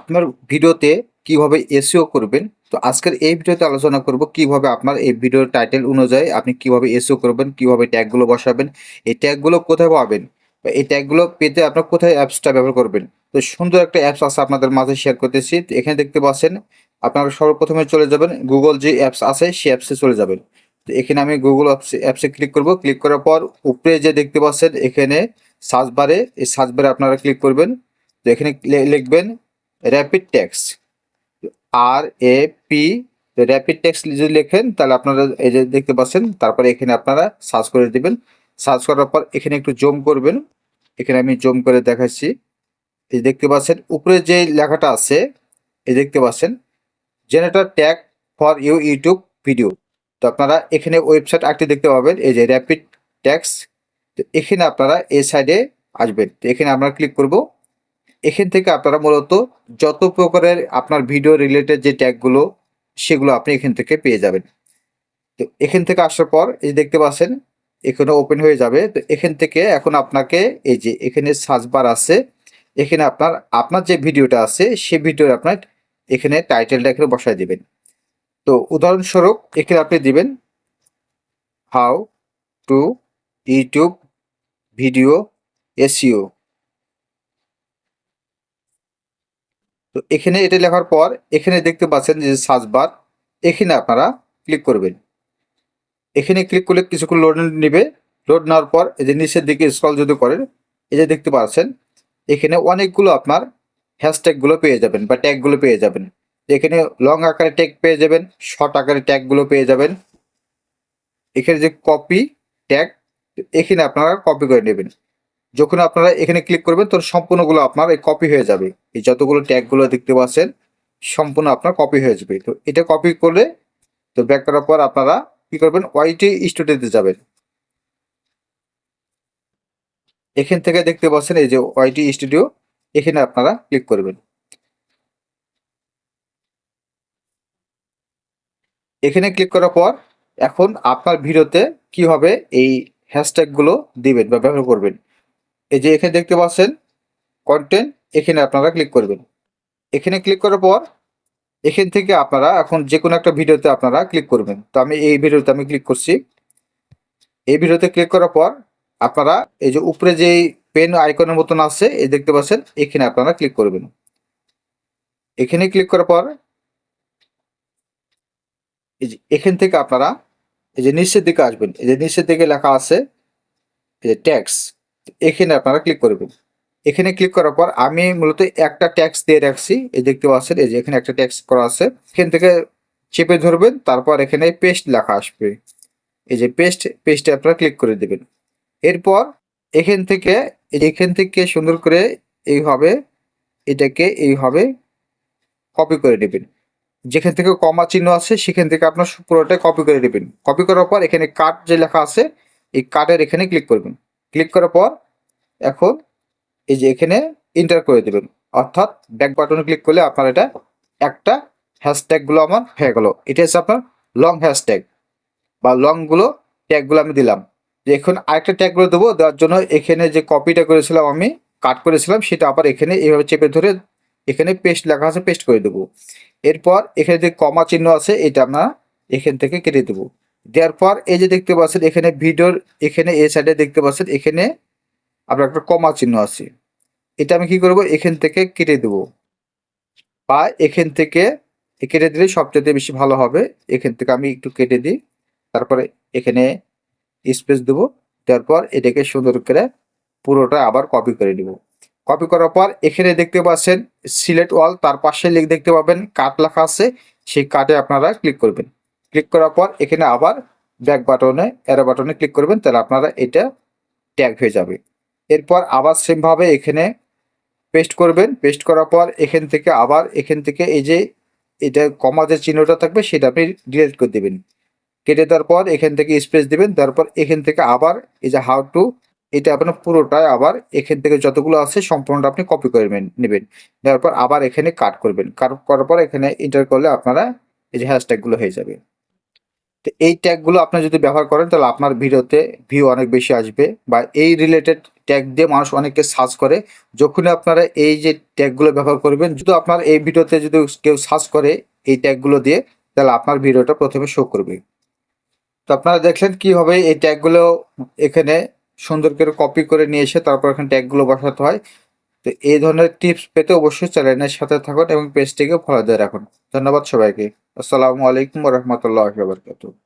আপনার ভিডিওতে কিভাবে এসইও করবেন। তো আজকের এই ভিডিওতে আলোচনা করব কিভাবে আপনার এই ভিডিওর টাইটেল অনুযায়ী আপনি কিভাবে এসইও করবেন, কিভাবে ট্যাগগুলো বসাবেন, এই ট্যাগগুলো কোথায় পাবেন বা এই ট্যাগগুলো পেতে আপনার কোথায় অ্যাপসটা ব্যবহার করবেন। তো সুন্দর একটা অ্যাপস আছে আপনাদের মাঝে শেয়ার করতেছি। তো এখানে দেখতে পাচ্ছেন আপনারা সর্বপ্রথমে চলে যাবেন গুগল যে অ্যাপস আছে সেই অ্যাপসে চলে যাবেন। তো এখানে আমি গুগল অ্যাপসে ক্লিক করব। ক্লিক করার পর উপরে যে দেখতে পাচ্ছেন এখানে সার্চ বারে, এই সার্চ বারে আপনারা ক্লিক করবেন। তো এখানে লিখবেন rapid text, RAP। Rapid text যদি লেখেন তাহলে আপনারা এই যে দেখতে পাচ্ছেন, তারপরে এখানে আপনারা সার্চ করে দিবেন। সার্চ করার পর এখানে একটু জুম করবেন। এখানে আমি জুম করে দেখাচ্ছি। এই দেখতে পাচ্ছেন উপরে যে লেখাটা আছে, এই দেখতে পাচ্ছেন generator tag for YouTube video. তো আপনারা এখানে ওয়েবসাইট আরেকটি দেখতে পাবেন, এই যে র্যাপিড টেক্সট। তো এখানে আপনারা এই সাইডে আসবেন। তো এখানে আমরা ক্লিক করব। এখান থেকে আপনারা মূলত যত প্রকারের আপনার ভিডিও রিলেটেড যে ট্যাগগুলো সেগুলো আপনি এখান থেকে পেয়ে যাবেন। তো এখান থেকে আসার পর এই দেখতে পাচ্ছেন এখানে ওপেন হয়ে যাবে। তো এখান থেকে এখন আপনাকে এই যে এখানে সার্চ বার আছে, এখানে আপনার আপনার যে ভিডিওটা আছে সেই ভিডিওর আপনার এখানে টাইটেলটা এখানে বসায় দিবেন। তো উদাহরণস্বরূপ এখানে আপনি দিবেন how to YouTube video SEO. তো এখানে এটা লেখার পর এখানে দেখতে পাচ্ছেন যে সার্চ বার, এখানে আপনারা ক্লিক করবেন। এখানে ক্লিক করলে কিছুক্ষণ লোড নেবে। লোড নেওয়ার পর এই যে নিচের দিকে স্ক্রল যদি করেন, এই যে দেখতে পাচ্ছেন এখানে অনেকগুলো আপনার হ্যাশট্যাগুলো পেয়ে যাবেন বা ট্যাগগুলো পেয়ে যাবেন। এখানে লং আকারে ট্যাগ পেয়ে যাবেন, শর্ট আকারে ট্যাগগুলো পেয়ে যাবেন। এখানে যে কপি ট্যাগ, এখানে আপনারা কপি করে নেবেন। যখন আপনারা এখানে ক্লিক করবেন তখন সম্পূর্ণগুলো আপনার এই কপি হয়ে যাবে। এই যতগুলো ট্যাগগুলো দেখতে পাচ্ছেন সম্পূর্ণ আপনার কপি হয়ে যাবে। তো এটা কপি করলে তো ব্যাক করার পর আপনারা কি করবেন, ওয়াইটি স্টুডিওতে যাবেন। এখান থেকে দেখতে পাচ্ছেন এই যে ওয়াইটি স্টুডিও, এখানে আপনারা ক্লিক করবেন। এখানে ক্লিক করার পর এখন আপনার ভিডিওতে কিভাবে এই হ্যাশট্যাগুলো দিবেন বা ব্যবহার করবেন, এই যে এখানে দেখতে পাচ্ছেন কন্টেন্ট, এখানে আপনারা ক্লিক করবেন। এখানে ক্লিক করার পর এখান থেকে আপনারা এখন যে কোনো একটা ভিডিওতে আপনারা ক্লিক করবেন। তো আমি এই ভিডিওতে আমি ক্লিক করছি। এই ভিডিওতে ক্লিক করার পর আপনারা এই যে উপরে যে পেন আইকনের মতন আছে এই দেখতে পাচ্ছেন, এখানে আপনারা ক্লিক করবেন। এখানে ক্লিক করার পর এই যে এখান থেকে আপনারা এই যে নিচের দিকে আসবেন। এই যে নিচের দিকে লেখা আছে এই যে ট্যাক্স, এখানে আপনারা ক্লিক করবেন। এখানে ক্লিক করার পর আমি মূলত একটা ট্যাক্স দিয়ে রাখছি, এই দেখতে পাচ্ছেন এই যে এখানে একটা ট্যাক্স করা আছে। এখান থেকে চেপে ধরবেন, তারপর এখানে পেস্ট লেখা আসবে। এই যে পেস্টে আপনারা ক্লিক করে দেবেন। এরপর এখান থেকে সুন্দর করে এইভাবে এটাকে এইভাবে কপি করে নেবেন। যেখান থেকে কমা চিহ্ন আছে সেখান থেকে আপনার পুরোটাই কপি করে নেবেন। কপি করার পর এখানে কাট যে লেখা আছে এই কাটের এখানে ক্লিক করবেন। ক্লিক করার পর এখন এই যে এখানে এন্টার করে দেবেন, অর্থাৎ ব্যাক বাটনে ক্লিক করলে আপনার এটা একটা হ্যাশট্যাগুলো আমার হয়ে গেল। এটা হচ্ছে আপনার লং হ্যাশট্যাগ বা লংগুলো ট্যাগগুলো আমি দিলাম। যে এখন আরেকটা ট্যাগগুলো দেবো, দেওয়ার জন্য এখানে যে কপিটা করেছিলাম আমি কাট করেছিলাম সেটা আবার এখানে এইভাবে চেপে ধরে এখানে পেস্ট লেখা আছে পেস্ট করে দেবো। এরপর এখানে যে কমা চিহ্ন আছে এটা আমরা এখান থেকে কেটে দেবো। দেওয়ার পর এই যে দেখতে পাচ্ছেন এখানে ভিডিওর এখানে এই সাইডে দেখতে পাচ্ছেন এখানে আপনার একটা কমা চিহ্ন আছে, এটা আমি কি করব এখান থেকে কেটে দেবো বা এখান থেকে কেটে দিলে সবচেয়ে বেশি ভালো হবে। এখান থেকে আমি একটু কেটে দিই, তারপরে এখানে স্পেস দেবো। দেওয়ার পর এটাকে সুন্দর করে পুরোটা আবার কপি করে নিব। কপি করার পর এখানে দেখতে পাচ্ছেন সিলেক্ট অল, তার পাশে লিখ দেখতে পাবেন কাট লেখা আছে, সেই কাটে আপনারা ক্লিক করবেন। ক্লিক করার পর এখানে আবার ব্যাক বাটনে অ্যারো বাটনে ক্লিক করবেন, তাহলে আপনারা এটা ট্যাগ হয়ে যাবে। এরপর আবার সেমভাবে এখানে পেস্ট করবেন। পেস্ট করার পর এখান থেকে এই যে এটা কমা যে চিহ্নটা থাকবে সেটা আপনি ডিলিট করে দেবেন। কেটে দেওয়ার পর এখান থেকে স্পেস দিবেন। তারপর এখান থেকে আবার এই যে হাউ টু, এটা আপনার পুরোটাই আবার এখান থেকে যতগুলো আছে সম্পূর্ণটা আপনি কপি করে নেবেন। নেওয়ার পর আবার এখানে কাট করবেন। কাট করার পর এখানে এন্টার করলে আপনারা এই যে হ্যাশট্যাগুলো হয়ে যাবে। তো এই ট্যাগগুলো আপনি যদি ব্যবহার করেন তাহলে আপনার ভিডিওতে ভিউ অনেক বেশি আসবে, বা এই রিলেটেড ট্যাগ দিয়ে মানুষ অনেককে সার্চ করে। যখনই আপনারা এই যে ট্যাগগুলো ব্যবহার করবেন, যদি আপনার এই ভিডিওতে যদি কেউ সার্চ করে এই ট্যাগগুলো দিয়ে, তাহলে আপনার ভিডিওটা প্রথমে শো করবে। তো আপনারা দেখলেন কিভাবে এই ট্যাগগুলো এখানে সুন্দর করে কপি করে নিয়ে এসে তারপর এখানে ট্যাগগুলো বসাতে হয়। তো এই ধরনের টিপস পেতে অবশ্যই চ্যানেলের সাথে থাকুন এবং পেজটিকে ফলো দিয়ে রাখুন। ধন্যবাদ সবাইকে। আসসালামু আলাইকুম ওয়া রাহমাতুল্লাহি ওয়া বারাকাতুহু।